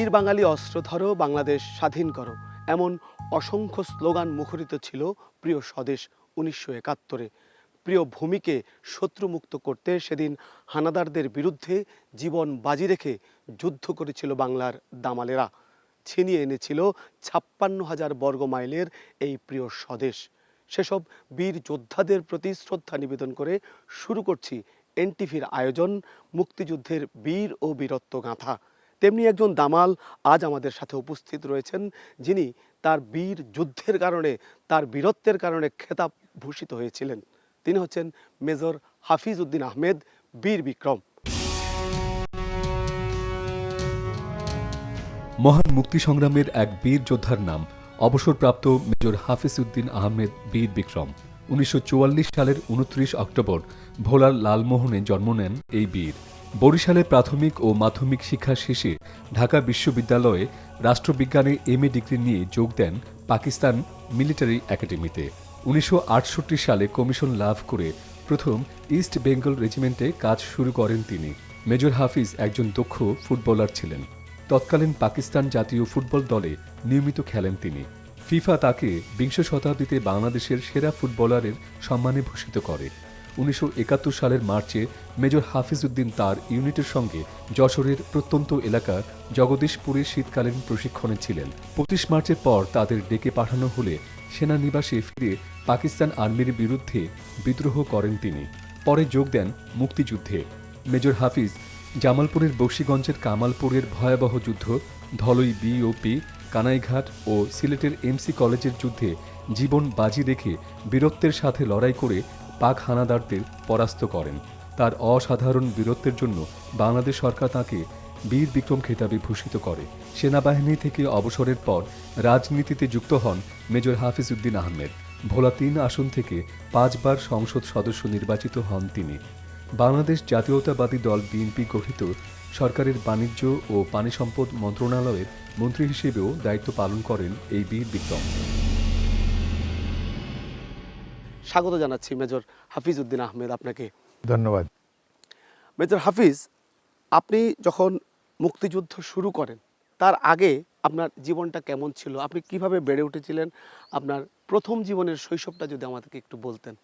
বীর বাঙালি অস্ত্র ধরো, বাংলাদেশ স্বাধীন করো, এমন অসংখ্য স্লোগান মুখরিত ছিল প্রিয় স্বদেশ 1971-এ। প্রিয় ভূমিকে শত্রুমুক্ত করতে সেদিন হানাদারদের বিরুদ্ধে জীবন বাজি রেখে যুদ্ধ করেছিল বাংলার দামালেরা। ছিনিয়ে এনেছিল 56,000 বর্গ মাইলের এই প্রিয় স্বদেশ। সেসব বীর যোদ্ধাদের প্রতি শ্রদ্ধা নিবেদন করে শুরু করছি এনটিভির আয়োজন মুক্তিযুদ্ধের বীর ও বীরত্ব গাথা। তেমনি একজন দামাল আজ আমাদের সাথে উপস্থিত রয়েছেন, যিনি তার বীর যুদ্ধের কারণে, তার বীরত্বের কারণে খেতাব ভূষিত হয়েছিলেন। তিনি হচ্ছেন মেজর হাফিজ উদ্দিন আহমেদ, বীর বিক্রম। মহান মুক্তি সংগ্রামের এক বীর যোদ্ধার নাম অবসরপ্রাপ্ত মেজর হাফিজ উদ্দিন আহমেদ বীর বিক্রম। 1944 সালের 29 অক্টোবর ভোলার লালমোহনে জন্ম নেন এই বীর। বরিশালে প্রাথমিক ও মাধ্যমিক শিক্ষা শেষে ঢাকা বিশ্ববিদ্যালয়ে রাষ্ট্রবিজ্ঞানে এমএ ডিগ্রি নিয়ে যোগ দেন পাকিস্তান মিলিটারি একাডেমিতে। 1968 সালে কমিশন লাভ করে প্রথম ইস্ট বেঙ্গল রেজিমেন্টে কাজ শুরু করেন তিনি। মেজর হাফিজ একজন দক্ষ ফুটবলার ছিলেন। তৎকালীন পাকিস্তান জাতীয় ফুটবল দলে নিয়মিত খেলেন তিনি। ফিফা তাকে বিংশ শতাব্দীতে বাংলাদেশের সেরা ফুটবলারের সম্মানে ভূষিত করে। 1971 সালের মার্চে মেজর হাফিজ উদ্দিন তার ইউনিটের সঙ্গে যশোরের প্রত্যন্ত এলাকা জগদীশপুরে শীতকালীন প্রশিক্ষণে ছিলেন। 25 মার্চের পর তাদের ডেকে পাঠানো হলে সেনানিবাসে ফিরে পাকিস্তান আর্মির বিরুদ্ধে বিদ্রোহ করেন তিনি। পরে যোগ দেন মুক্তিযুদ্ধে। মেজর হাফিজ জামালপুরের বক্সিগঞ্জের কামালপুরের ভয়াবহ যুদ্ধ, ধলই বিওপি, কানাইঘাট ও সিলেটের এমসি কলেজের যুদ্ধে জীবন বাজি রেখে বীরত্বের সাথে লড়াই করে পাক হানাদারদের পরাস্ত করেন। তার অসাধারণ বীরত্বের জন্য বাংলাদেশ সরকার তাঁকে বীর বিক্রম খেতাবে ভূষিত করে। সেনাবাহিনী থেকে অবসরের পর রাজনীতিতে যুক্ত হন মেজর হাফিজ উদ্দিন আহমেদ। ভোলা 3 আসন থেকে 5 বার সংসদ সদস্য নির্বাচিত হন তিনি। বাংলাদেশ জাতীয়তাবাদী দল বিএনপি গঠিত সরকারের বাণিজ্য ও পানি সম্পদ মন্ত্রণালয়ের মন্ত্রী হিসেবেও দায়িত্ব পালন করেন এই বীর বিক্রম। স্বাগত জানাচ্ছি মেজর হাফিজ উদ্দিন আহমেদ আপনাকে। ধন্যবাদ। মেজর হাফিজ, আপনি যখন মুক্তিযুদ্ধ শুরু করেন তার আগে আপনার জীবনটা কেমন ছিল? আপনি কিভাবে বেড়ে উঠেছিলেন? আপনার প্রথম জীবনের শৈশবটা যদি আমাদেরকে একটু বলতেন।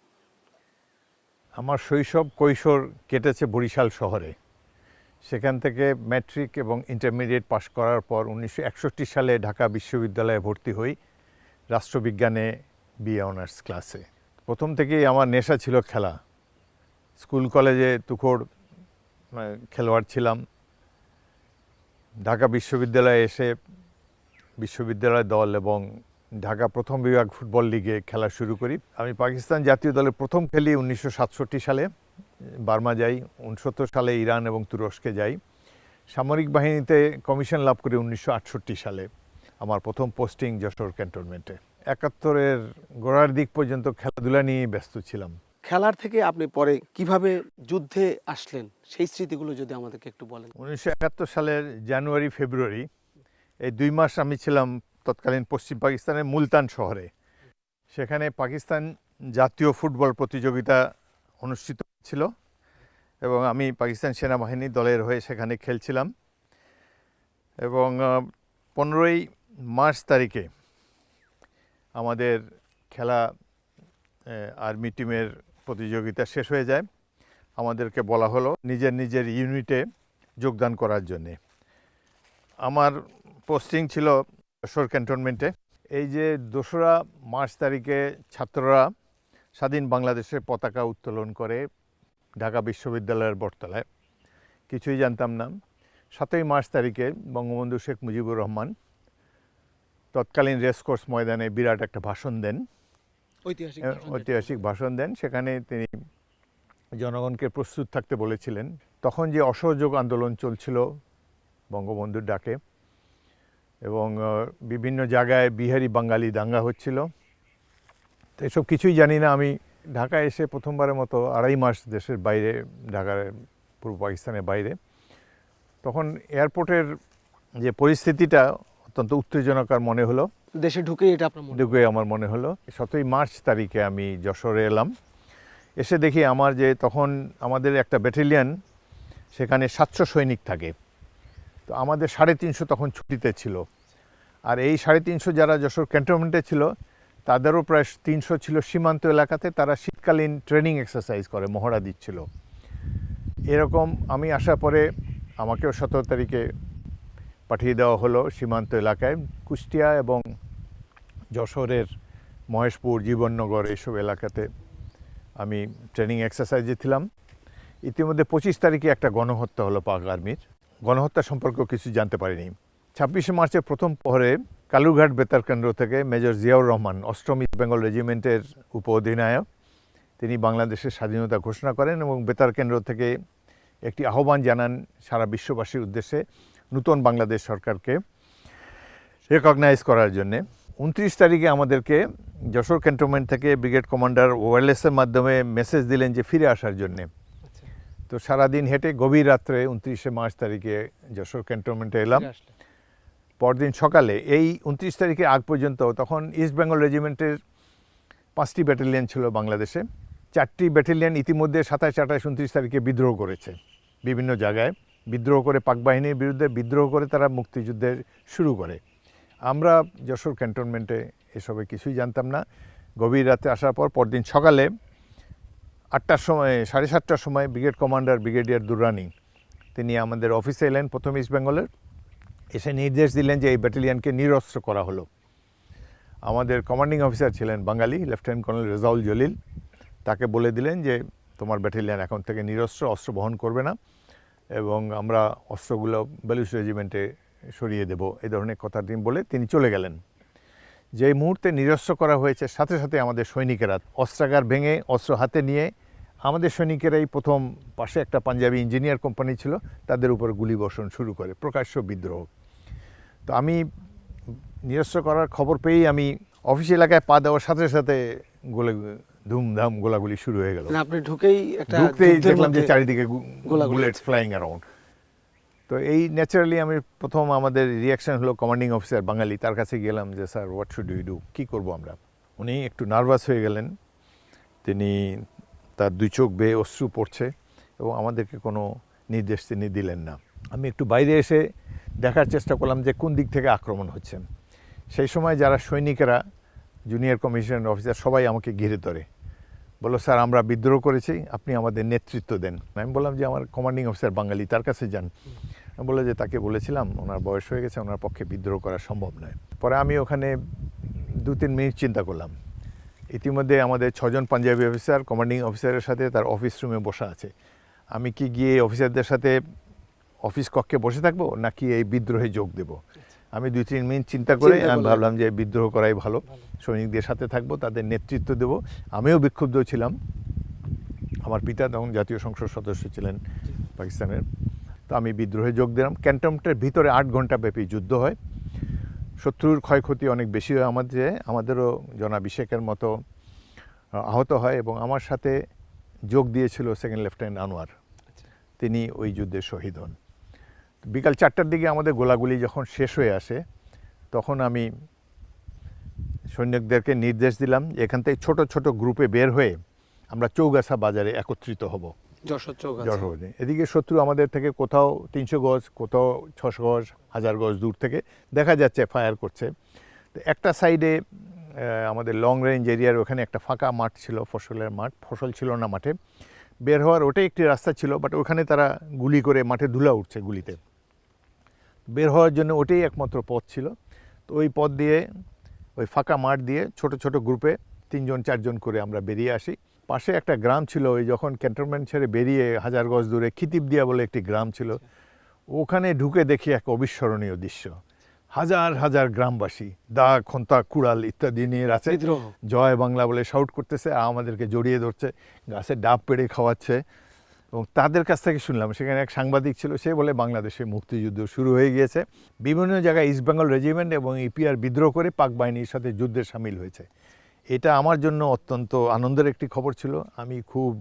আমার শৈশব কৈশোর কেটেছে বরিশাল শহরে। সেখান থেকে ম্যাট্রিক এবং ইন্টারমিডিয়েট পাশ করার পর 1961 সালে ঢাকা বিশ্ববিদ্যালয়ে ভর্তি হই রাষ্ট্রবিজ্ঞানে বিএ অনার্স ক্লাসে। প্রথম থেকেই আমার নেশা ছিল খেলা। স্কুল কলেজে তুখোড় খেলোয়াড় ছিলাম। ঢাকা বিশ্ববিদ্যালয়ে এসে বিশ্ববিদ্যালয় দল এবং ঢাকা প্রথম বিভাগ ফুটবল লিগে খেলা শুরু করি। আমি পাকিস্তান জাতীয় দলে প্রথম খেলি 1967 সালে, বার্মা যাই। 69 সালে ইরান এবং তুরস্কে যাই। সামরিক বাহিনীতে কমিশন লাভ করি 1968 সালে। আমার প্রথম পোস্টিং যশোর ক্যান্টনমেন্টে। 71-এর গোড়ার দিক পর্যন্ত খেলাধুলা নিয়ে ব্যস্ত ছিলাম। খেলার থেকে আপনি পরে কিভাবে যুদ্ধে আসলেন, সেই স্মৃতিগুলো যদি আমাদেরকে একটু বলেন। 1971 সালের জানুয়ারি ফেব্রুয়ারি এই 2 মাস আমি ছিলাম তৎকালীন পশ্চিম পাকিস্তানের মুলতান শহরে। সেখানে পাকিস্তান জাতীয় ফুটবল প্রতিযোগিতা অনুষ্ঠিত ছিল এবং আমি পাকিস্তান সেনাবাহিনী দলের হয়ে সেখানে খেলছিলাম। এবং 15ই মার্চ তারিখে আমাদের খেলা আর্মি টিমের প্রতিযোগিতা শেষ হয়ে যায়। আমাদেরকে বলা হলো নিজের নিজের ইউনিটে যোগদান করার জন্যে। আমার পোস্টিং ছিল যশোর ক্যান্টনমেন্টে। এই যে 2রা মার্চ তারিখে ছাত্ররা স্বাধীন বাংলাদেশের পতাকা উত্তোলন করে ঢাকা বিশ্ববিদ্যালয়ের বটতলায়, কিছুই জানতাম না। 7ই মার্চ তারিখে বঙ্গবন্ধু শেখ মুজিবুর রহমান তৎকালীন রেসকোর্স ময়দানে বিরাট একটা ভাষণ দেন, ঐতিহাসিক ভাষণ দেন। সেখানে তিনি জনগণকে প্রস্তুত থাকতে বলেছিলেন। তখন যে অসহযোগ আন্দোলন চলছিল বঙ্গবন্ধুর ডাকে, এবং বিভিন্ন জায়গায় বিহারি বাঙালি দাঙ্গা হচ্ছিল, তো এসব কিছুই জানি না। আমি ঢাকায় এসে প্রথমবারের মতো 2.5 মাস দেশের বাইরে, ঢাকার পূর্ব পাকিস্তানের বাইরে। তখন এয়ারপোর্টের যে পরিস্থিতিটা অত্যন্ত উত্তেজনকার মনে হলো। দেশে ঢুকে এটা আপনার ঢুকে আমার মনে হলো। 7ই মার্চ তারিখে আমি যশোরে এলাম। এসে দেখি তখন আমাদের একটা ব্যাটালিয়ন, সেখানে 700 সৈনিক থাকে। তো আমাদের 350 তখন ছুটিতে ছিল। আর এই 350 যারা যশোর ক্যান্টনমেন্টে ছিল তাদেরও প্রায় 300 ছিল সীমান্ত এলাকাতে, তারা শীতকালীন ট্রেনিং এক্সারসাইজ করে, মহড়া দিচ্ছিল। এরকম আমি আসার পরে আমাকেও 17 তারিখে পাঠিয়ে দেওয়া হলো সীমান্ত এলাকায়, কুষ্টিয়া এবং যশোরের মহেশপুর, জীবননগর এইসব এলাকাতে আমি ট্রেনিং এক্সারসাইজে ছিলাম। ইতিমধ্যে 25 তারিখে একটা গণহত্যা হলো পাক আর্মির। গণহত্যা সম্পর্কেও কিছু জানতে পারিনি। 26শে মার্চের প্রথম প্রহরে কালুরঘাট বেতার কেন্দ্র থেকে মেজর জিয়াউর রহমান 8ম ইস্ট বেঙ্গল রেজিমেন্টের উপ অধিনায়ক, তিনি বাংলাদেশের স্বাধীনতা ঘোষণা করেন এবং বেতার কেন্দ্র থেকে একটি আহ্বান জানান সারা বিশ্ববাসীর উদ্দেশ্যে নূতন বাংলাদেশ সরকারকে রেকগনাইজ করার জন্যে। 29 তারিখে আমাদেরকে যশোর ক্যান্টনমেন্ট থেকে ব্রিগেড কমান্ডার ওয়্যারলেসের মাধ্যমে মেসেজ দিলেন যে ফিরে আসার জন্যে। তো সারাদিন হেঁটে গভীর রাত্রে 29শে মার্চ তারিখে যশোর ক্যান্টনমেন্টে এলাম। পরদিন সকালে এই 29 তারিখে আগ পর্যন্ত তখন ইস্ট বেঙ্গল রেজিমেন্টের 5টি ব্যাটালিয়ন ছিল বাংলাদেশে। 4টি ব্যাটালিয়ন ইতিমধ্যে 27, 28, 29 তারিখে বিদ্রোহ করেছে বিভিন্ন জায়গায়। বিদ্রোহ করে পাক বাহিনীর বিরুদ্ধে বিদ্রোহ করে তারা মুক্তিযুদ্ধের শুরু করে। আমরা যশোর ক্যান্টনমেন্টে এসবে কিছুই জানতাম না। গভীর রাতে আসার পর পরদিন সকালে 8টার সময়, 7:30টার সময় ব্রিগেড কমান্ডার ব্রিগেডিয়ার দুররানি তিনি আমাদের অফিসে এলেন প্রথম ইস্ট বেঙ্গলের, এসে নির্দেশ দিলেন যে এই ব্যাটালিয়নকে নিরস্ত্র করা হলো। আমাদের কমান্ডিং অফিসার ছিলেন বাঙালি লেফটেন্যান্ট কর্নেল রেজাউল জলিল, তাকে বলে দিলেন যে তোমার ব্যাটালিয়ন এখন থেকে নিরস্ত্র, অস্ত্র বহন করবে না এবং আমরা অস্ত্রগুলো বেলুচ রেজিমেন্টে সরিয়ে দেব, এই ধরনের কথা তিনি বলে তিনি চলে গেলেন। যেই মুহূর্তে নিরস্ত্র করা হয়েছে সাথে সাথে আমাদের সৈনিকেরা অস্ত্রাগার ভেঙে অস্ত্র হাতে নিয়ে আমাদের সৈনিকেরাই প্রথম, পাশে একটা পাঞ্জাবি ইঞ্জিনিয়ার কোম্পানি ছিল, তাদের উপর গুলিবর্ষণ শুরু করে, প্রকাশ্য বিদ্রোহ। তো আমি নিরস্ত্র করার খবর পেয়েই আমি অফিস এলাকায় পা দেওয়ার সাথে সাথে ধুমধাম গোলাগুলি শুরু হয়ে গেল। আপনি ঢুকেই দেখলাম যে চারিদিকে বুলেটস ফ্লাইং অ্যারাউন্ড। তো এই ন্যাচারালি আমি প্রথম আমাদের রিয়াকশন হলো কমান্ডিং অফিসার বাঙালি, তার কাছে গেলাম যে sir what should we do, কী করবো আমরা। উনি একটু নার্ভাস হয়ে গেলেন, তিনি তার 2 চোখ বেয়ে অশ্রু পড়ছে এবং আমাদেরকে কোনো নির্দেশ তিনি দিলেন না। আমি একটু বাইরে এসে দেখার চেষ্টা করলাম যে কোন দিক থেকে আক্রমণ হচ্ছে। সেই সময় যারা সৈনিকেরা, জুনিয়র কমিশনার অফিসার সবাই আমাকে ঘিরে ধরে, বললো স্যার আমরা বিদ্রোহ করেছি, আপনি আমাদের নেতৃত্ব দেন। আমি বললাম যে আমার কমান্ডিং অফিসার বাঙালি, তার কাছে যান। বললো যে তাকে বলেছিলাম ওনার বয়স হয়ে গেছে, ওনার পক্ষে বিদ্রোহ করা সম্ভব নয়। পরে আমি ওখানে 2-3 মিনিট চিন্তা করলাম। ইতিমধ্যে আমাদের 6 জন পাঞ্জাবি অফিসার কমান্ডিং অফিসারের সাথে তার অফিস রুমে বসা আছে। আমি কি গিয়ে অফিসারদের সাথে অফিস কক্ষে বসে থাকবো নাকি এই বিদ্রোহে যোগ দেব? আমি 2-3 মিনিট চিন্তা করে আমি ভাবলাম যে বিদ্রোহ করাই ভালো, সৈনিকদের সাথে থাকবো, তাদের নেতৃত্ব দেব। আমিও বিক্ষুব্ধ ছিলাম, আমার পিতা তখন জাতীয় সংসদ সদস্য ছিলেন পাকিস্তানের। তো আমি বিদ্রোহে যোগ দিলাম। ক্যান্টনমেন্টের ভিতরে 8 ঘন্টা ব্যাপী যুদ্ধ হয়। শত্রুর ক্ষয়ক্ষতি অনেক বেশি হয় আমাদেরও জনাভিষেকের মতো আহত হয় এবং আমার সাথে যোগ দিয়েছিল সেকেন্ড লেফটেন্যান্ট আনোয়ার, তিনি ওই যুদ্ধে শহীদ হন। বিকাল 4টার দিকে আমাদের গোলাগুলি যখন শেষ হয়ে আসে তখন আমি সৈনিকদেরকে নির্দেশ দিলাম এখান থেকে ছোট ছোট গ্রুপে বের হয়ে আমরা চৌগাছা বাজারে একত্রিত হব। যশোর এদিকে শত্রু আমাদের থেকে কোথাও 300 গজ, কোথাও 600 গজ, 1000 গজ দূর থেকে দেখা যাচ্ছে ফায়ার করছে। তো একটা সাইডে আমাদের লং রেঞ্জ এরিয়ার ওখানে একটা ফাঁকা মাঠ ছিল, ফসলের মাঠ, ফসল ছিল না মাঠে, বের হওয়ার ওটাই একটি রাস্তা ছিল, বাট ওখানে তারা গুলি করে মাঠে ধুলা উঠছে গুলিতে, বের হওয়ার জন্য ওটাই একমাত্র পথ ছিল। তো ওই পথ দিয়ে, ওই ফাঁকা মাঠ দিয়ে ছোট ছোট গ্রুপে 3-4 জন করে আমরা বেরিয়ে আসি। পাশে একটা গ্রাম ছিল, ওই যখন ক্যান্টনমেন্ট ছেড়ে বেরিয়ে 1000 গজ দূরে খিতিবদিয়া বলে একটি গ্রাম ছিল, ওখানে ঢুকে দেখি এক অবিস্মরণীয় দৃশ্য। হাজার হাজার গ্রামবাসী দা, খন্তা, কুড়াল ইত্যাদি নিয়ে আছে, জয় বাংলা বলে শাউট করতেছে, আমাদেরকে জড়িয়ে ধরছে, গাছে ডাব পেড়ে খাওয়াচ্ছে। এবং তাদের কাছ থেকে শুনলাম, সেখানে এক সাংবাদিক ছিল, সে বলে বাংলাদেশে মুক্তিযুদ্ধ শুরু হয়ে গিয়েছে, বিভিন্ন জায়গায় ইস্ট বেঙ্গল রেজিমেন্ট এবং ইপিআর বিদ্রোহ করে পাক বাহিনীর সাথে যুদ্ধে সামিল হয়েছে। এটা আমার জন্য অত্যন্ত আনন্দের একটি খবর ছিল। আমি খুব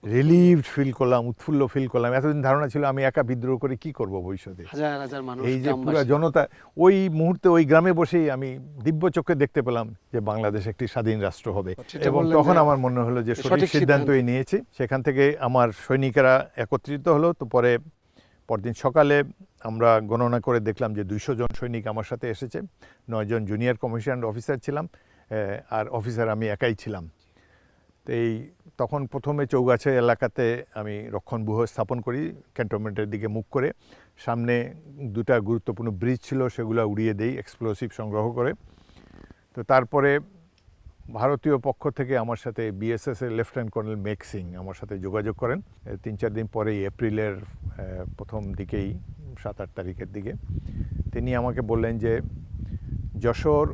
রিলিভড ফিল করলাম, উৎফুল্ল ফিল করলাম। এতদিন ধারণা ছিল আমি একা বিদ্রোহ করে কি করব ভবিষ্যতে, এই যে পুরো জনতা। ওই মুহূর্তে ওই গ্রামে বসেই আমি দিব্য চোখে দেখতে পেলাম যে বাংলাদেশ একটি স্বাধীন রাষ্ট্র হবে, এবং তখন আমার মনে হলো যে সঠিক সিদ্ধান্তই নিয়েছি। সেখান থেকে আমার সৈনিকেরা একত্রিত হলো। তো পরে পরদিন সকালে আমরা গণনা করে দেখলাম যে 200 জন সৈনিক আমার সাথে এসেছে, 9 জন জুনিয়র কমিশন অফিসার ছিলাম, আর অফিসার আমি একাই ছিলাম। তো তখন প্রথমে চৌগাছা এলাকাতে আমি রক্ষণব্যূহ স্থাপন করি ক্যান্টনমেন্টের দিকে মুখ করে। সামনে দুটা গুরুত্বপূর্ণ ব্রিজ ছিল, সেগুলো উড়িয়ে দেই এক্সপ্লোসিভ সংগ্রহ করে। তো তারপরে ভারতীয় পক্ষ থেকে আমার সাথে বিএসএস এর লেফটেন্যান্ট কর্নেল মেঘ সিং আমার সাথে যোগাযোগ করেন 3-4 দিন পরেই, এপ্রিলের প্রথম দিকেই, 7-8 তারিখের দিকে। তিনি আমাকে বললেন যে যশোর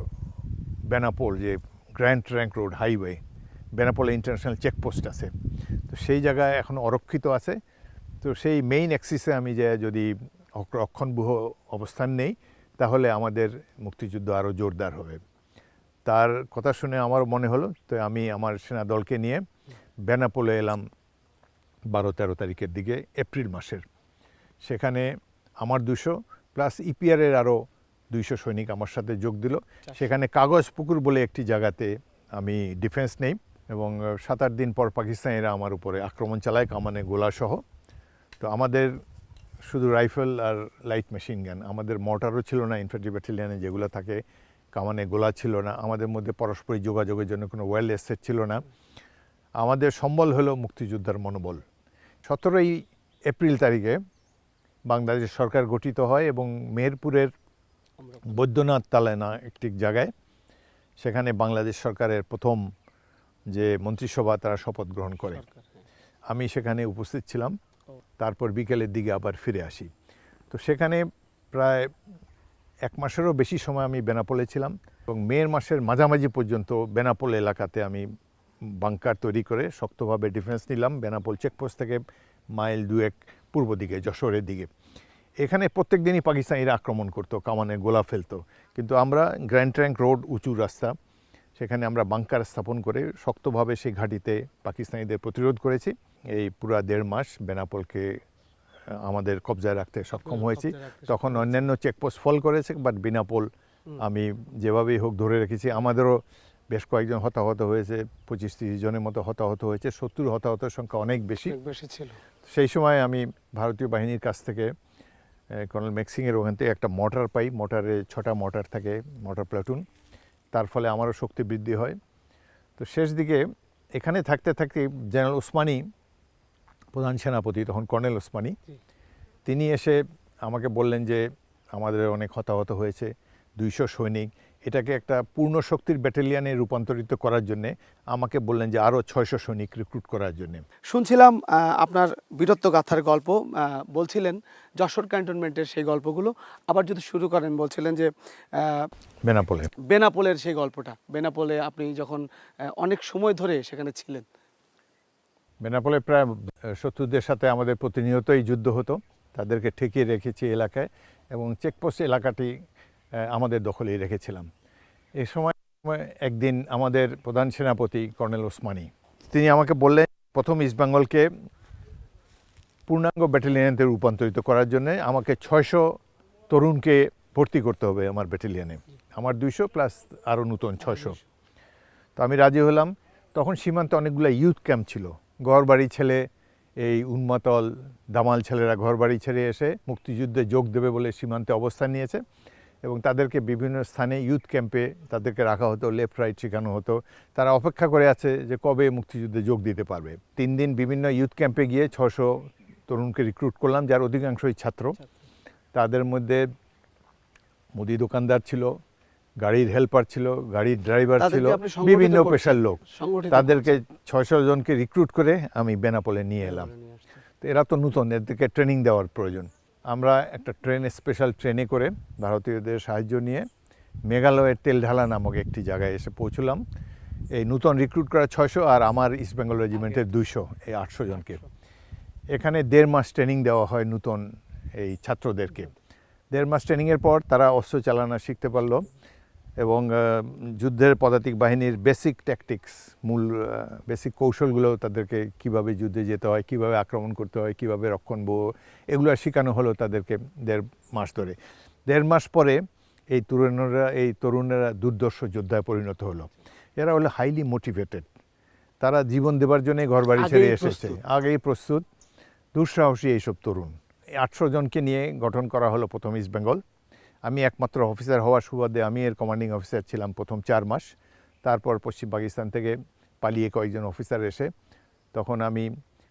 বেনাপোল যে গ্র্যান্ড ট্র্যাঙ্ক রোড হাইওয়ে, বেনাপোলে ইন্টারন্যাশনাল চেকপোস্ট আছে, তো সেই জায়গায় এখন অরক্ষিত আছে। তো সেই মেইন অ্যাক্সিসে আমি যে যদি রক্ষণব্যূহ অবস্থান নেই, তাহলে আমাদের মুক্তিযুদ্ধ আরও জোরদার হবে। তার কথা শুনে আমার মনে হলো, তো আমি আমার সেনা দলকে নিয়ে বেনাপোলে এলাম 12-13 তারিখের দিকে, এপ্রিল মাসের। সেখানে আমার 200 প্লাস ইপিআরের আরও 200 সৈনিক আমার সাথে যোগ দিল। সেখানে কাগজ পুকুর বলে একটি জায়গাতে আমি ডিফেন্স নেই, এবং 7-8 দিন পর পাকিস্তানিরা আমার উপরে আক্রমণ চালায় কামানে গোলাসহ। তো আমাদের শুধু রাইফেল আর লাইট মেশিন গান, আমাদের মর্টারও ছিল না ইনফ্যান্ট্রি ব্যাটালিয়নে যেগুলো থাকে, কামানে গোলা ছিল না, আমাদের মধ্যে পারস্পরিক যোগাযোগের জন্য কোনো ওয়েল এস্টেট ছিল না। আমাদের সম্বল হলো মুক্তিযোদ্ধার মনোবল। 17ই এপ্রিল তারিখে বাংলাদেশ সরকার গঠিত হয়, এবং মেহেরপুরের বৈদ্যনাথ তালেনা একটি জায়গায়, সেখানে বাংলাদেশ সরকারের প্রথম যে মন্ত্রিসভা তারা শপথ গ্রহণ করে। আমি সেখানে উপস্থিত ছিলাম। তারপর বিকেলের দিকে আবার ফিরে আসি। তো সেখানে প্রায় 1 মাসেরও বেশি সময় আমি বেনাপোলে ছিলাম, এবং মের মাসের মাঝামাঝি পর্যন্ত বেনাপোল এলাকাতে আমি বাংকার তৈরি করে শক্তভাবে ডিফেন্স নিলাম, বেনাপোল চেকপোস্ট থেকে মাইল 2-1 পূর্ব দিকে যশোরের দিকে। এখানে প্রত্যেক দিনই পাকিস্তানিরা আক্রমণ করতো, কামানে গোলা ফেলতো, কিন্তু আমরা গ্র্যান্ড ট্র্যাঙ্ক রোড উঁচু রাস্তা, সেখানে আমরা বাংকার স্থাপন করে শক্তভাবে সেই ঘাঁটিতে পাকিস্তানিদের প্রতিরোধ করেছি। এই পুরা 1.5 মাস বেনাপোলকে আমাদের কবজায় রাখতে সক্ষম হয়েছি। তখন অন্যান্য চেকপোস্ট ফল করেছে, বাট বেনাপোল আমি যেভাবেই হোক ধরে রেখেছি। আমাদেরও বেশ কয়েকজন হতাহত হয়েছে, 25-30 জনের মতো হতাহত হয়েছে। শত্রুর হতাহতের সংখ্যা অনেক বেশি ছিল। সেই সময় আমি ভারতীয় বাহিনীর কাছ থেকে কর্নেল মেঘ সিংয়ের ওখান থেকে একটা মোটর পাই, মোটরে 6টা মোটর থাকে, মোটর প্লাটুন। তার ফলে আমারও শক্তি বৃদ্ধি হয়। তো শেষ দিকে এখানে থাকতে থাকতে জেনারেল ওসমানী, প্রধান সেনাপতি তখন কর্নেল ওসমানী, তিনি এসে আমাকে বললেন যে আমাদের অনেক হতাহত হয়েছে, 200 সৈনিক, এটাকে একটা পূর্ণ শক্তির ব্যাটালিয়নে রূপান্তরিত করার জন্যে আমাকে বললেন যে আরও 600 সৈনিক রিক্রুট করার জন্যে। শুনছিলাম আপনার বীরত্ব গাথার গল্প, বলছিলেন যশোর ক্যান্টনমেন্টের সেই গল্পগুলো, আবার যদি শুরু করেন বলছিলেন যে বেনাপোলের সেই গল্পটা। বেনাপোলে আপনি যখন অনেক সময় ধরে সেখানে ছিলেন। বেনাপোলে প্রায় শত্রুদের সাথে আমাদের প্রতিনিয়তই যুদ্ধ হতো, তাদেরকে ঠেকিয়ে রেখেছি এলাকায়, এবং চেকপোস্ট এলাকাটি আমাদের দখলেই রেখেছিলাম। এই সময় একদিন আমাদের প্রধান সেনাপতি কর্নেল ওসমানী, তিনি আমাকে বললেন প্রথম ইস্টবেঙ্গলকে পূর্ণাঙ্গ ব্যাটালিয়নে রূপান্তরিত করার জন্য আমাকে 600 তরুণকে ভর্তি করতে হবে আমার ব্যাটালিয়নে, আমার 200 প্লাস আরও নতুন 600। তো আমি রাজি হলাম। তখন সীমান্তে অনেকগুলো ইউথ ক্যাম্প ছিল, ঘরবাড়ি ছেলে, এই উন্মাতল দামাল ছেলেরা ঘরবাড়ি ছেড়ে এসে মুক্তিযুদ্ধে যোগ দেবে বলে সীমান্তে অবস্থান নিয়েছে, এবং তাদেরকে বিভিন্ন স্থানে ইউথ ক্যাম্পে তাদেরকে রাখা হতো, লেফট রাইট শেখানো হতো। তারা অপেক্ষা করে আছে যে কবে মুক্তিযুদ্ধে যোগ দিতে পারবে। 3 দিন বিভিন্ন ইউথ ক্যাম্পে গিয়ে 600 তরুণকে রিক্রুট করলাম, যার অধিকাংশই ছাত্র। তাদের মধ্যে মুদি দোকানদার ছিল, গাড়ির হেল্পার ছিল, গাড়ির ড্রাইভার ছিল, বিভিন্ন পেশার লোক। তাদেরকে 600 জনকে রিক্রুট করে আমি বেনাপোলে নিয়ে এলাম। তো এরা তো নতুন, এদেরকে ট্রেনিং দেওয়ার প্রয়োজন। আমরা একটা স্পেশাল ট্রেনে করে ভারতীয়দের সাহায্য নিয়ে মেঘালয়ের তেলঢালা নামক একটি জায়গায় এসে পৌঁছলাম। এই নতুন রিক্রুট করা 600 আর আমার ইস্ট বেঙ্গল রেজিমেন্টের 200, এই 800 জনকে এখানে 1.5 মাস ট্রেনিং দেওয়া হয় নতুন এই ছাত্রদেরকে। 1.5 মাস ট্রেনিংয়ের পর তারা অস্ত্র চালানো শিখতে পারলো, এবং যুদ্ধের পদাতিক বাহিনীর বেসিক ট্যাকটিক্স, মূল বেসিক কৌশলগুলো তাদেরকে কিভাবে যুদ্ধে যেতে হয়, কিভাবে আক্রমণ করতে হয়, কিভাবে রক্ষণব্যূহ, এগুলো শেখানো হলো তাদেরকে 1.5 মাস ধরে। 1.5 মাস পরে এই তরুণেরা দুর্ধর্ষ যোদ্ধায় পরিণত হলো। এরা হলো হাইলি মোটিভেটেড, তারা জীবন দেবার জন্য ঘরবাড়ি ছেড়ে এসেছে, আগেই প্রস্তুত, দুঃসাহসী এইসব তরুণ। 800 জনকে নিয়ে গঠন করা হলো প্রথম ইস্ট বেঙ্গল। আমি একমাত্র অফিসার হওয়ার সুবাদে আমি এর কমান্ডিং অফিসার ছিলাম প্রথম 4 মাস। তারপর পশ্চিম পাকিস্তান থেকে পালিয়ে কয়েকজন অফিসার এসে তখন আমি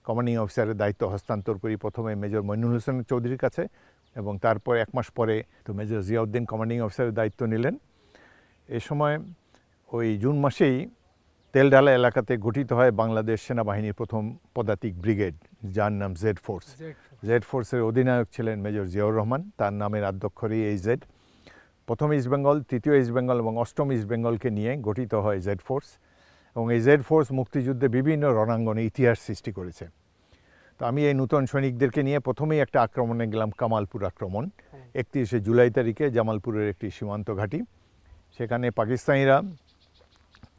কমান্ডিং অফিসারের দায়িত্ব হস্তান্তর করি প্রথমে মেজর মইনুল হোসেন চৌধুরীর কাছে, এবং তারপর 1 মাস পরে তো মেজর জিয়াউদ্দিন কমান্ডিং অফিসারের দায়িত্ব নিলেন। এ সময় ওই জুন মাসেই তেলডালা এলাকাতে গঠিত হয় বাংলাদেশ সেনাবাহিনীর প্রথম পদাতিক ব্রিগেড, যার নাম জেড ফোর্স। জেড ফোর্সের অধিনায়ক ছিলেন মেজর জিয়াউর রহমান, তার নামের আদ্যক্ষরই এই জেড। প্রথম ইস্ট বেঙ্গল, তৃতীয় ইস্ট বেঙ্গল এবং অষ্টম ইস্ট বেঙ্গলকে নিয়ে গঠিত হয় জেড ফোর্স, এবং এই জেড ফোর্স মুক্তিযুদ্ধে বিভিন্ন রণাঙ্গনে ইতিহাস সৃষ্টি করেছে। তো আমি এই নূতন সৈনিকদেরকে নিয়ে প্রথমেই একটা আক্রমণে গেলাম, কামালপুর আক্রমণ। 31শে জুলাই তারিখে জামালপুরের একটি সীমান্ত ঘাঁটি, সেখানে পাকিস্তানিরা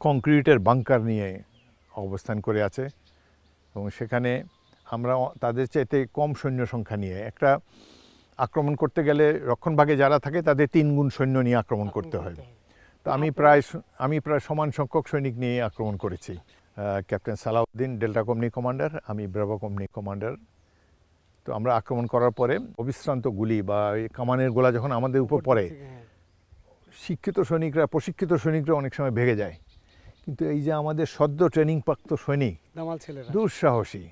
কংক্রিটের বাংকার নিয়ে অবস্থান করে আছে, এবং সেখানে আমরা তাদের চাইতে কম সৈন্য সংখ্যা নিয়ে একটা আক্রমণ করতে গেলে রক্ষণভাগে যারা থাকে তাদের 3 গুণ সৈন্য নিয়ে আক্রমণ করতে হয়। তো আমি প্রায় সমান সংখ্যক সৈনিক নিয়ে আক্রমণ করেছি। Captain Salauddin delta company commander, আমি ব্রাভো কোম্পানি কমান্ডার। তো আমরা আক্রমণ করার পরে অবিশ্রান্ত গুলি বা কামানের গোলা যখন আমাদের উপর পড়ে, শিক্ষিত সৈনিকরা, প্রশিক্ষিত সৈনিকরা অনেক সময় ভেগে যায়, কিন্তু এই যে আমাদের সদ্য ট্রেনিং প্রাপ্ত সৈনিক দুঃসাহসী,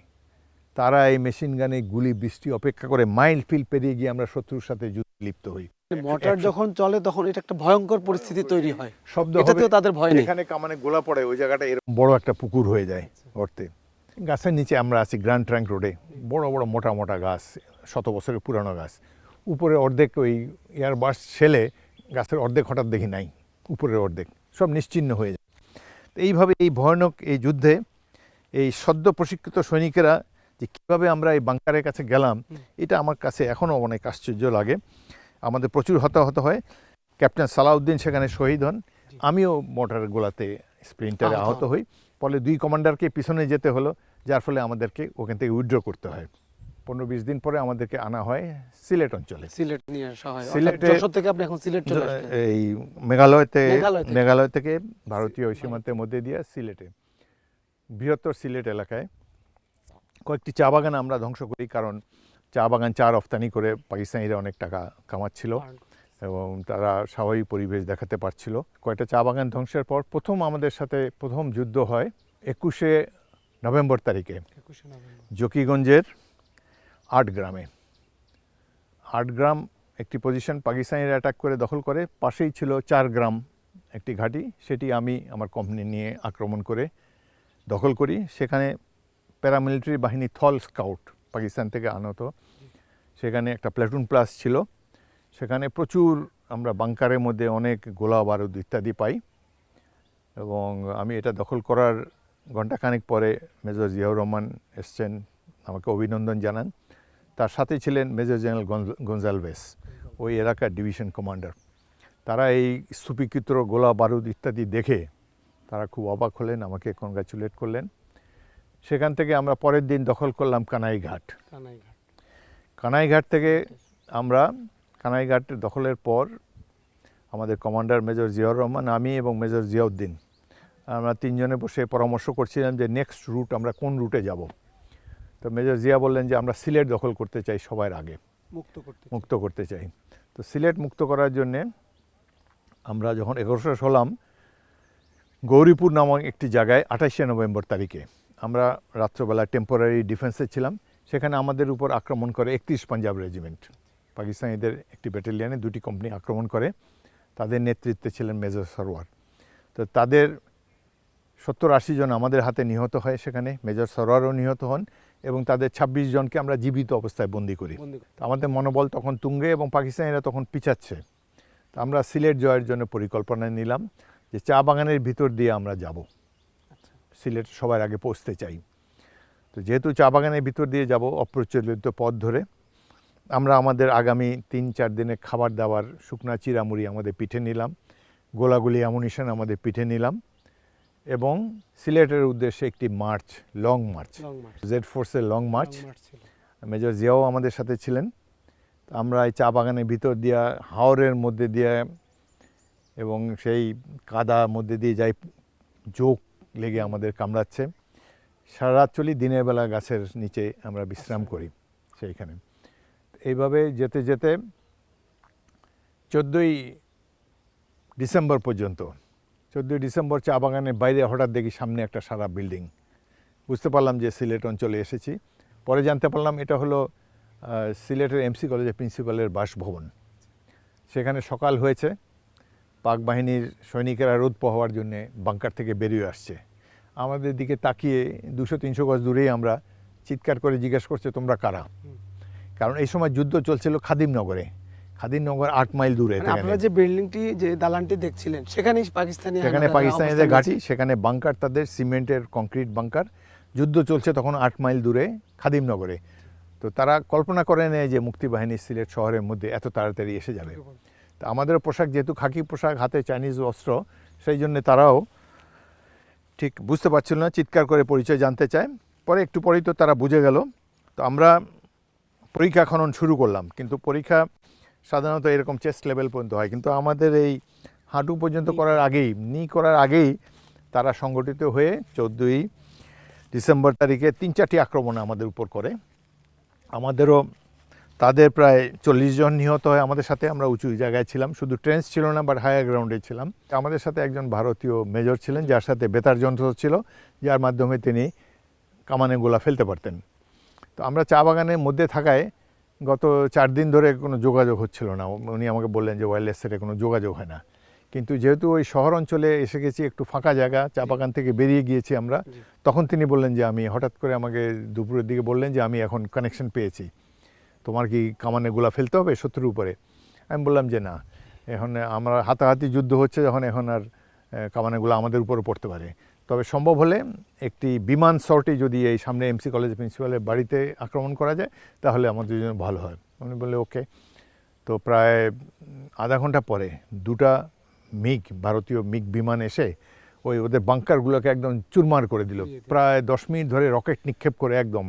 তারা এই মেশিন গানে গুলি বৃষ্টি অপেক্ষা করে মাইল ফিল পেরিয়ে গিয়ে আমরা শত্রুর সাথে যুদ্ধে লিপ্ত হই। মোটর যখন চলে তখন এটা একটা ভয়ঙ্কর পরিস্থিতি তৈরি হয়, শব্দ এটাতেও তাদের ভয় নেই। এখানে কামানে গোলা পড়ে ওই জায়গাটা এরকম বড় একটা পুকুর হয়ে যায় গর্তে। গাছের নিচে আমরা আছি গ্র্যান্ড ট্রাঙ্ক রোডে, বড় বড় মোটা মোটা গাছ, 100 বছরের পুরানো গাছ। উপরে অর্ধেক ওই এয়ারবাস ছেলে, গাছের অর্ধেক হঠাৎ দেখি নাই, উপরের অর্ধেক সব নিশ্চিহ্ন হয়ে যায়। তো এইভাবে এই ভয়ানক এই যুদ্ধে এই সদ্য প্রশিক্ষিত সৈনিকেরা যে কীভাবে আমরা এই বাংকারের কাছে গেলাম, এটা আমার কাছে এখনও অনেক আশ্চর্য লাগে। আমাদের প্রচুর হতাহত হয়, ক্যাপ্টেন সালাউদ্দিন সেখানে শহীদ হন, আমিও মোটরের গোলাতে স্প্রিন্টারে আহত হই। ফলে 2 কমান্ডারকে পিছনে যেতে হলো, যার ফলে আমাদেরকে ওখান থেকে উইথড্র করতে হয়। 15-20 দিন পরে আমাদেরকে আনা হয় সিলেট অঞ্চলে। সিলেট নিয়ে আসা হয়, সিলেটে যশোর থেকে আপনি এখন সিলেট চলে আসলেন। এই মেঘালয় থেকে ভারতীয় সীমান্তের মধ্যে দিয়ে সিলেটে, বৃহত্তর সিলেট এলাকায় কয়েকটি চা বাগান আমরা ধ্বংস করি, কারণ চা বাগান চা রফতানি করে পাকিস্তানিরা অনেক টাকা কামাচ্ছিল এবং তারা স্বাভাবিক পরিবেশ দেখাতে পারছিল। কয়েকটা চা বাগান ধ্বংসের পর আমাদের সাথে প্রথম যুদ্ধ হয় 21শে নভেম্বর তারিখে জকিগঞ্জের 8 গ্রামে। 8 গ্রাম একটি পজিশন পাকিস্তানিরা অ্যাটাক করে দখল করে, পাশেই ছিল 4 গ্রাম একটি ঘাঁটি, সেটি আমি আমার কোম্পানি নিয়ে আক্রমণ করে দখল করি। সেখানে প্যারামিলিটারি বাহিনী থল স্কাউট পাকিস্তান থেকে আনত, সেখানে একটা প্লাটুন প্লাস ছিল। সেখানে প্রচুর আমরা বাংকারের মধ্যে অনেক গোলা বারুদ ইত্যাদি পাই, এবং আমি এটা দখল করার ঘণ্টাখানেক পরে মেজর জিয়াউর রহমান এসছেন, আমাকে অভিনন্দন জানান। তার সাথে ছিলেন মেজর জেনারেল গঞ্জালভেস, ওই এলাকার ডিভিশন কমান্ডার। তারা এই স্তূপীকৃত গোলা বারুদ ইত্যাদি দেখে তারা খুব অবাক হলেন, আমাকে কনগ্রাচুলেট করলেন। সেখান থেকে আমরা পরের দিন দখল করলাম কানাইঘাট। কানাইঘাট থেকে আমরা কানাইঘাট দখলের পর আমাদের কমান্ডার মেজর জিয়াউর রহমান, আমি এবং মেজর জিয়াউদ্দিন, আমরা 3 জনে বসে পরামর্শ করছিলাম যে নেক্সট রুট আমরা কোন রুটে যাব। তো মেজর জিয়া বললেন যে আমরা সিলেট দখল করতে চাই, সবার আগে মুক্ত করতে চাই। তো সিলেট মুক্ত করার জন্যে আমরা যখন এগোসর হলাম গৌরীপুর নামক একটি জায়গায় 28শে নভেম্বর তারিখে, আমরা রাত্রবেলা টেম্পোরারি ডিফেন্সে ছিলাম। সেখানে আমাদের উপর আক্রমণ করে 31 পাঞ্জাব রেজিমেন্ট, পাকিস্তানিদের একটি ব্যাটালিয়নে 2টি কোম্পানি আক্রমণ করে। তাদের নেতৃত্বে ছিলেন মেজর সরওয়ার। তো তাদের 70-80 জন আমাদের হাতে নিহত হয়, সেখানে মেজর সরওয়ারও নিহত হন, এবং তাদের 26 জনকে আমরা জীবিত অবস্থায় বন্দী করি। আমাদের মনোবল তখন তুঙ্গে এবং পাকিস্তানিরা তখন পিছাচ্ছে। তো আমরা সিলেট জয়ের জন্য পরিকল্পনা নিলাম যে চা বাগানের ভিতর দিয়ে আমরা যাব, সিলেট সবার আগে পৌঁছতে চাই। তো যেহেতু চা বাগানের ভিতর দিয়ে যাব অপ্রচলিত পথ ধরে, আমরা আমাদের আগামী 3-4 দিনের খাবার দাবার, শুকনা চিরামুড়ি আমাদের পিঠে নিলাম, গোলাগুলি অ্যামুনিশন আমাদের পিঠে নিলাম, এবং সিলেটের উদ্দেশ্যে একটি মার্চ, লং মার্চ, জেড ফোর্সের লং মার্চ। মেজর জিয়াও আমাদের সাথে ছিলেন। আমরা এই চা বাগানের ভিতর দিয়ে, হাওরের মধ্যে দিয়ে এবং সেই কাদার মধ্যে দিয়ে যাই, জোক লেগে আমাদের কামড়াচ্ছে। সারা রাত চলি, দিনের বেলা গাছের নিচে আমরা বিশ্রাম করি সেইখানে। এইভাবে যেতে যেতে 14ই ডিসেম্বর পর্যন্ত, 14ই ডিসেম্বর চা বাগানের বাইরে হঠাৎ দেখি সামনে একটা সারা বিল্ডিং। বুঝতে পারলাম যে সিলেট অঞ্চলে এসেছি। পরে জানতে পারলাম এটা হলো সিলেটের এমসি কলেজের প্রিন্সিপালের বাসভবন। সেখানে সকাল হয়েছে, পাক বাহিনীর সৈনিকেরা রোদ পোহাওয়ার জন্যে বাংকার থেকে বেরিয়ে আসছে। আমাদের দিকে তাকিয়ে 200-300 গজ দূরেই আমরা চিৎকার করে জিজ্ঞেস করছে, তোমরা কারা? কারণ এই সময় যুদ্ধ চলছিল খাদিমনগরে। খাদিমনগর 8 মাইল দূরে। আপনারা যে বিল্ডিংটি, যে দালানটি দেখছিলেন, সেখানেই সেখানে পাকিস্তানিদের ঘাঁটি, সেখানে বাংকার, তাদের সিমেন্টের কংক্রিট বাংকার। যুদ্ধ চলছে তখন 8 মাইল দূরে খাদিমনগরে। তো তারা কল্পনা করে নেয় যে মুক্তিবাহিনী সিলেট শহরের মধ্যে এত তাড়াতাড়ি এসে যাবে। তো আমাদের পোশাক যেহেতু খাকি পোশাক, হাতে চাইনিজ অস্ত্র, সেই জন্য তারাও ঠিক বুঝতে পারছিল না, চিৎকার করে পরিচয় জানতে চায়। পরে একটু পরেই তো তারা বুঝে গেল। তো আমরা পরীক্ষা খনন শুরু করলাম, কিন্তু পরীক্ষা সাধারণত এরকম চেস্ট লেভেল পর্যন্ত হয়, কিন্তু আমাদের এই হাঁটু পর্যন্ত করার আগেই, করার আগেই তারা সংগঠিত হয়ে 14ই ডিসেম্বর তারিখে 3-4টি আক্রমণ আমাদের উপর করে। আমাদেরও তাদের প্রায় 40 জন নিহত হয় আমাদের সাথে। আমরা উঁচু জায়গায় ছিলাম, শুধু ট্রেন্স ছিল না, বাট হায়ার গ্রাউন্ডে ছিলাম। আমাদের সাথে একজন ভারতীয় মেজর ছিলেন, যার সাথে বেতার যন্ত্র ছিল, যার মাধ্যমে তিনি কামানে গোলা ফেলতে পারতেন। তো আমরা চা বাগানের মধ্যে থাকায় গত 4 দিন ধরে কোনো যোগাযোগ হচ্ছিল না। উনি আমাকে বললেন যে ওয়্যারলেস সেটে কোনো যোগাযোগ হয় না। কিন্তু যেহেতু ওই শহর অঞ্চলে এসে গেছি, একটু ফাঁকা জায়গা, চা বাগান থেকে বেরিয়ে গিয়েছি আমরা, তখন তিনি বললেন যে আমি, হঠাৎ করে আমাকে দুপুরের দিকে বললেন যে আমি এখন কানেকশন পেয়েছি, তোমার কি কামানে গোলা ফেলতে হবে শত্রুর উপরে? আমি বললাম যে না, এখন আমরা হাতাহাতি যুদ্ধ হচ্ছে যখন, এখন আর কামানে গোলা আমাদের উপরে পড়তে পারে। তবে সম্ভব হলে একটি বিমান সর্টি যদি এই সামনে এমসি কলেজ প্রিন্সিপালের বাড়িতে আক্রমণ করা যায়, তাহলে আমাদের জন্য ভালো হয়। উনি বললে ওকে। তো প্রায় আধা ঘন্টা পরে 2টা ভারতীয় মিগ বিমান এসে ওই ওদের বাংকারগুলোকে একদম চুরমার করে দিল। প্রায় 10 মিনিট ধরে রকেট নিক্ষেপ করে একদম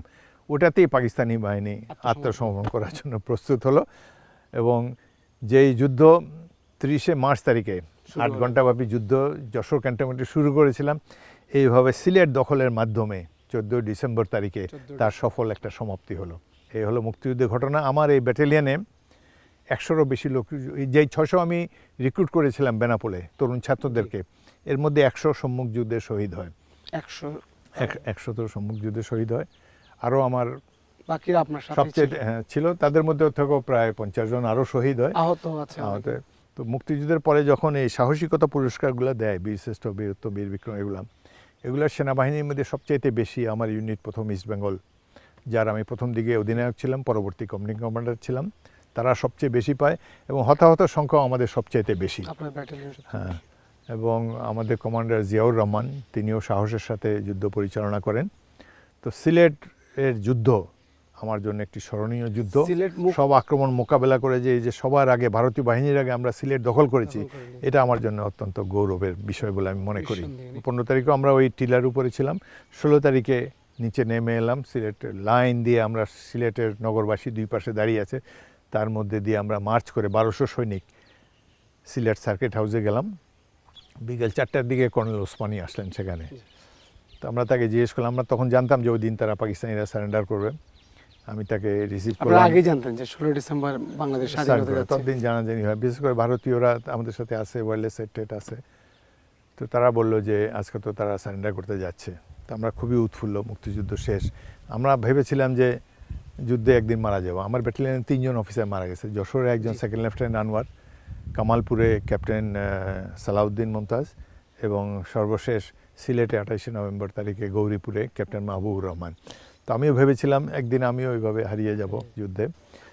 ওটাতেই পাকিস্তানি বাহিনী আত্মসমর্পণ করার জন্য প্রস্তুত হলো। এবং যেই যুদ্ধ 30শে মার্চ তারিখে 8 ঘণ্টাব্যাপী যুদ্ধ যশোর ক্যান্টনমেন্টে শুরু করেছিলাম, এইভাবে সিলেট দখলের মাধ্যমে 14 ডিসেম্বর তারিখে তার সফল একটা সমাপ্তি হলো। এই হলো মুক্তিযুদ্ধের ঘটনা। আমার এই ব্যাটালিয়নে 100-রও বেশি লোক, যেই 600 আমি রিক্রুট করেছিলাম বেনাপোলে তরুণ ছাত্রদেরকে, এর মধ্যে 100 সম্মুখ যুদ্ধে শহীদ হয়। 100 তো সম্মুখ যুদ্ধে শহীদ হয়। আরও আমার বাকিরা আপনার সাথে সবচেয়ে ছিল, তাদের মধ্যে থেকেও প্রায় 50 জন আরও শহীদ হয়, আহত আছে। তো মুক্তিযুদ্ধের পরে যখন এই সাহসিকতা পুরস্কারগুলো দেয়, বীরশ্রেষ্ঠ, বীরত্ব, বীর বিক্রম, এগুলো সেনাবাহিনীর মধ্যে সবচাইতে বেশি আমার ইউনিট প্রথম ইস্ট বেঙ্গল, যার আমি প্রথম দিকে অধিনায়ক ছিলাম, পরবর্তী কমান্ডিং কমান্ডার ছিলাম, তারা সবচেয়ে বেশি পায় এবং হতাহতের সংখ্যাও আমাদের সবচাইতে বেশি। হ্যাঁ, এবং আমাদের কমান্ডার জিয়াউর রহমান, তিনিও সাহসের সাথে যুদ্ধ পরিচালনা করেন। তো সিলেটের যুদ্ধ আমার জন্য একটি স্মরণীয় যুদ্ধ। সব আক্রমণ মোকাবেলা করে যে সবার আগে, ভারতীয় বাহিনীর আগে আমরা সিলেট দখল করেছি, এটা আমার জন্য অত্যন্ত গৌরবের বিষয় বলে আমি মনে করি। 15 তারিখে আমরা ওই টিলার উপরে ছিলাম, 16 তারিখে নিচে নেমে এলাম। সিলেটের লাইন দিয়ে আমরা, সিলেটের নগরবাসী 2 পাশে দাঁড়িয়ে আছে, তার মধ্যে দিয়ে আমরা মার্চ করে 1200 সৈনিক সিলেট সার্কিট হাউসে গেলাম। বিকেল 4টার দিকে কর্নেল ওসমানী আসলেন সেখানে। তো আমরা তাকে জিজ্ঞেস করলাম, আমরা তখন জানতাম যে ওই দিন তারা পাকিস্তানিরা সারেন্ডার করবে। আমি তাকে রিসিভ করলাম। আগে জানতেন যে 16 ডিসেম্বর বাংলাদেশ স্বাধীন হতে যাচ্ছে? ততদিন জানাজানি হয়, বিশেষ করে ভারতীয়রা আমাদের সাথে আছে, ওয়্যারলেস সেট আছে। তো তারা বললো যে আজকে তো তারা সারেন্ডার করতে যাচ্ছে। তো আমরা খুবই উৎফুল্ল, মুক্তিযুদ্ধ শেষ। আমরা ভেবেছিলাম যে যুদ্ধে একদিন মারা যাবো। আমার ব্যাটালিয়নে 3 জন অফিসার মারা গেছে। যশোরে একজন সেকেন্ড লেফটেন্যান্ট আনোয়ার, কামালপুরে ক্যাপ্টেন সালাউদ্দিন মুমতাজ, এবং সর্বশেষ সিলেটে 28শে নভেম্বর তারিখে গৌরীপুরে ক্যাপ্টেন মাহবুবুর রহমান। তো আমিও ভেবেছিলাম একদিন আমিও ওইভাবে হারিয়ে যাব যুদ্ধে।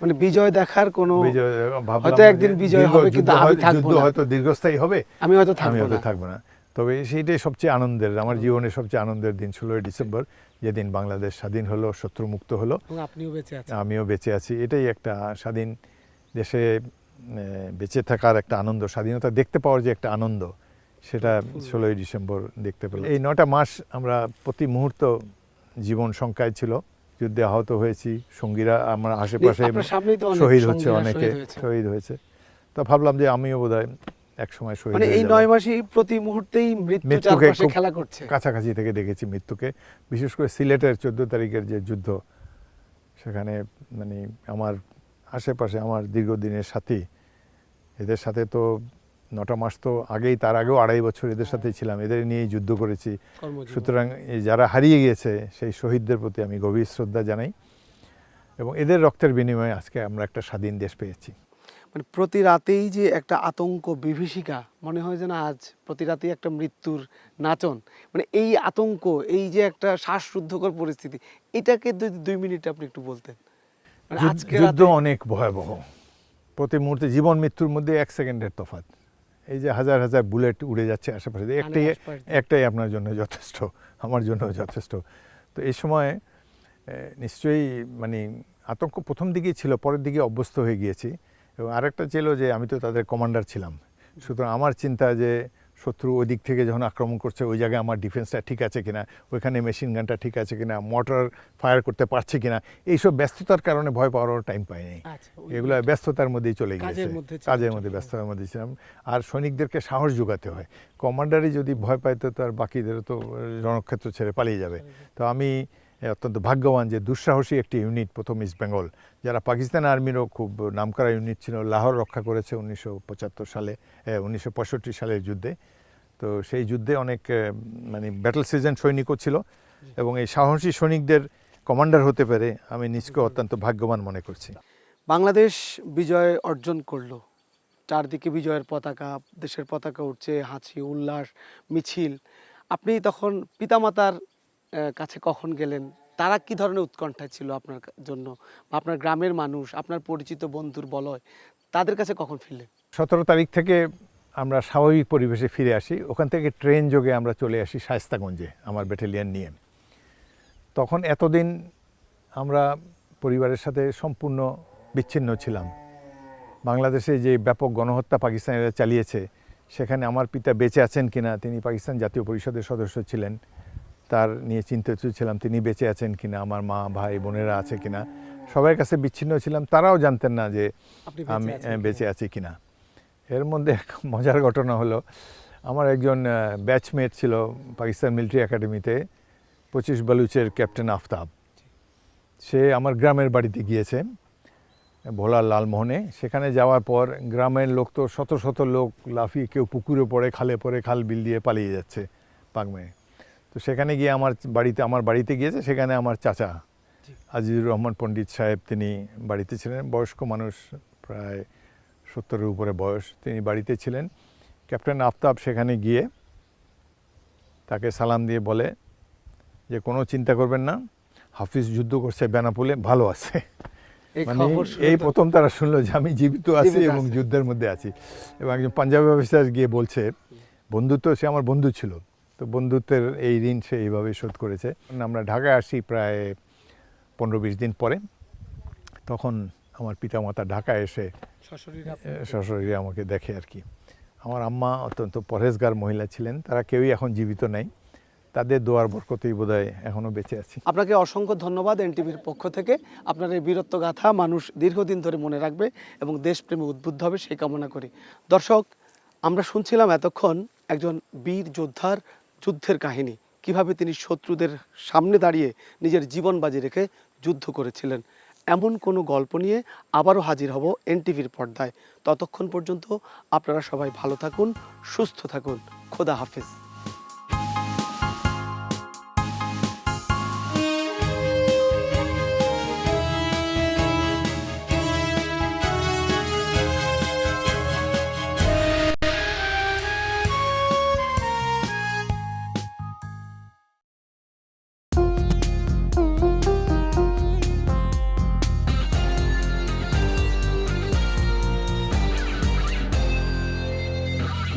মানে বিজয় দেখার কোনো, হয়তো একদিন বিজয় হবে, কিন্তু আমি থাকবো যুদ্ধ না, হয়তো দীর্ঘস্থায়ী হবে, আমি হয়তো থাকবো না। তবে সেইটাই সবচেয়ে আনন্দের, আমার জীবনের সবচেয়ে আনন্দের দিন 16 ডিসেম্বর, যেদিন বাংলাদেশ স্বাধীন হলো, শত্রুমুক্ত হলো, আমিও বেঁচে আছি। এটাই একটা স্বাধীন দেশে বেঁচে থাকার একটা আনন্দ, স্বাধীনতা দেখতে পাওয়ার যে একটা আনন্দ, সেটা 16 ডিসেম্বর দেখতে পেলাম। এই 9টা মাস আমরা প্রতি মুহূর্ত জীবন সংখ্যায় ছিল, যুদ্ধে আহত হয়েছি, সঙ্গীরা আমার আশেপাশে শহীদ হচ্ছে, অনেকে শহীদ হয়েছে। তো ভাবলাম যে আমিও বোধহয় এক সময় শহীদ হয়ে যাব। এই 9 মাসই প্রতি মুহূর্তেই মৃত্যু চারপাশে খেলা করছে। কাছাকাছি থেকে দেখেছি মৃত্যুকে, বিশেষ করে সিলেটের 14 তারিখের যে যুদ্ধ, সেখানে মানে আশেপাশে আমার দীর্ঘদিনের সাথী, এদের সাথে তো 9টা মাস তো আগেই, তার আগেও 2.5 বছর এদের সাথেই ছিলাম, এদের নিয়েই যুদ্ধ করেছি। সুতরাং এই যারা হারিয়ে গিয়েছে সেই শহীদদের প্রতি আমি গভীর শ্রদ্ধা জানাই, এবং এদের রক্তের বিনিময়ে আজকে আমরা একটা স্বাধীন দেশ পেয়েছি। মানে প্রতি রাতেই যে একটা আতঙ্ক বিভীষিকা, মনে হয় যেন আজ প্রতি রাতেই একটা মৃত্যুর নাচন। মানে এই আতঙ্ক, এই যে একটা শ্বাসরুদ্ধকর পরিস্থিতি, এটাকে যদি 2 মিনিট আপনি একটু বলতেন। মানে আজকে যুদ্ধ অনেক ভয়াবহ, প্রতি মুহূর্তে জীবন মৃত্যুর মধ্যে 1 সেকেন্ডের তফাৎ। এই যে হাজার হাজার বুলেট উড়ে যাচ্ছে আশেপাশে, একটাই আপনার জন্য যথেষ্ট, আমার জন্য যথেষ্ট। তো এই সময় নিশ্চয়ই মানে আতঙ্ক প্রথম দিকেই ছিল, পরের দিকে অভ্যস্ত হয়ে গিয়েছি। এবং আরেকটা ছিল যে আমি তো তাদের কমান্ডার ছিলাম, সুতরাং আমার চিন্তা যে শত্রু ওই দিক থেকে যখন আক্রমণ করছে ওই জায়গায় আমার ডিফেন্সটা ঠিক আছে কিনা, ওইখানে মেশিন গানটা ঠিক আছে কিনা, মোটর ফায়ার করতে পারছে কিনা, এইসব ব্যস্ততার কারণে ভয় পাওয়ারও টাইম পাইনি। এগুলো ব্যস্ততার মধ্যেই চলে গিয়েছে, কাজের মধ্যে ব্যস্ততার মধ্যে ছিলাম। আর সৈনিকদেরকে সাহস যোগাতে হয়, কমান্ডারই যদি ভয় পাইতো তার বাকিদেরও তো রণক্ষেত্র ছেড়ে পালিয়ে যাবে। তো আমি অত্যন্ত ভাগ্যবান যে দুঃসাহসী একটি ইউনিট প্রথম ইস্ট বেঙ্গল, যারা পাকিস্তান আর্মিরও খুব নামকরা ইউনিট ছিল, লাহোর রক্ষা করেছে 1975 সালে, 1965 সালের যুদ্ধে। তো সেই যুদ্ধে অনেক মানে ব্যাটল সিজন সৈনিকও ছিল, এবং এই সাহসী সৈনিকদের কমান্ডার হতে পেরে আমি নিজকে অত্যন্ত ভাগ্যবান মনে করছি। বাংলাদেশ বিজয় অর্জন করলো, চারদিকে বিজয়ের পতাকা, দেশের পতাকা উঠছে, হাসি উল্লাস মিছিল। আপনি তখন পিতামাতার কাছে কখন গেলেন? তারা কি ধরনের উৎকণ্ঠায় ছিল আপনার জন্য, বা আপনার গ্রামের মানুষ, আপনার পরিচিত বন্ধুর বলয়, তাদের কাছে কখন ফিরলেন? 17 তারিখ থেকে আমরা স্বাভাবিক পরিবেশে ফিরে আসি, ওখান থেকে ট্রেন যোগে আমরা চলে আসি শায়েস্তাগঞ্জে আমার ব্যাটালিয়ন নিয়ে। তখন এতদিন আমরা পরিবারের সাথে সম্পূর্ণ বিচ্ছিন্ন ছিলাম। বাংলাদেশে যে ব্যাপক গণহত্যা পাকিস্তানিরা চালিয়েছে, সেখানে আমার পিতা বেঁচে আছেন কিনা, তিনি পাকিস্তান জাতীয় পরিষদের সদস্য ছিলেন, তার নিয়ে চিন্তিত ছিলাম, তিনি বেঁচে আছেন কিনা, আমার মা ভাই বোনেরা আছে কিনা, সবার কাছে বিচ্ছিন্ন ছিলাম। তারাও জানতেন না যে আমি বেঁচে আছি কিনা। এর মধ্যে এক মজার ঘটনা হলো, আমার একজন ব্যাচমেট ছিল পাকিস্তান মিলিটারি একাডেমিতে, 25 বালুচের ক্যাপ্টেন আফতাব। সে আমার গ্রামের বাড়িতে গিয়েছে, ভোলার লালমোহনে। সেখানে যাওয়ার পর গ্রামের লোক তো শত শত লোক লাফিয়ে, কেউ পুকুরে পড়ে, খালে পড়ে, খাল বিল দিয়ে পালিয়ে যাচ্ছে পাগমে। তো সেখানে গিয়ে আমার বাড়িতে গিয়েছে, সেখানে আমার চাচা আজিজুর রহমান পণ্ডিত সাহেব তিনি বাড়িতে ছিলেন, বয়স্ক মানুষ, প্রায় 70-এর উপরে বয়স, তিনি বাড়িতে ছিলেন। ক্যাপ্টেন আফতাব সেখানে গিয়ে তাকে সালাম দিয়ে বলে যে কোনো চিন্তা করবেন না, হাফিজ যুদ্ধ করছে বেনাপোলে, ভালো আছে। মানে এই প্রথম তারা শুনলো যে আমি জীবিত আছি এবং যুদ্ধের মধ্যে আছি। এবং একজন পাঞ্জাবি অফিসার গিয়ে বলছে, বন্ধুত্ব, সে আমার বন্ধু ছিল, তো বন্ধুত্বের এই ঋণ সে এইভাবে শোধ করেছে। আমরা ঢাকায় আসি প্রায় 15-20 দিন পরে। তখন আমার পিতামাতা ঢাকায় এসে সশরীরে আমাকে দেখে আর কি। আমার আম্মা অত্যন্ত পরহেজগার মহিলা ছিলেন, তারা কেউই এখন জীবিত নাই, তাদের দোয়ার বরকতেই বোধহয় এখনও বেঁচে আছি। আপনাকে অসংখ্য ধন্যবাদ এনটিভির পক্ষ থেকে। আপনার এই বীরত্ব গাথা মানুষ দীর্ঘদিন ধরে মনে রাখবে এবং দেশপ্রেমে উদ্বুদ্ধ হবে, সেই কামনা করি। দর্শক, আমরা শুনছিলাম এতক্ষণ একজন বীর যোদ্ধার যুদ্ধের কাহিনী, কিভাবে তিনি শত্রুদের সামনে দাঁড়িয়ে নিজের জীবন বাজি রেখে যুদ্ধ করেছিলেন। এমন কোনো গল্প নিয়ে আবারও হাজির হব এনটিভির পর্দায়। ততক্ষণ পর্যন্ত আপনারা সবাই ভালো থাকুন, সুস্থ থাকুন। খোদা হাফেজ।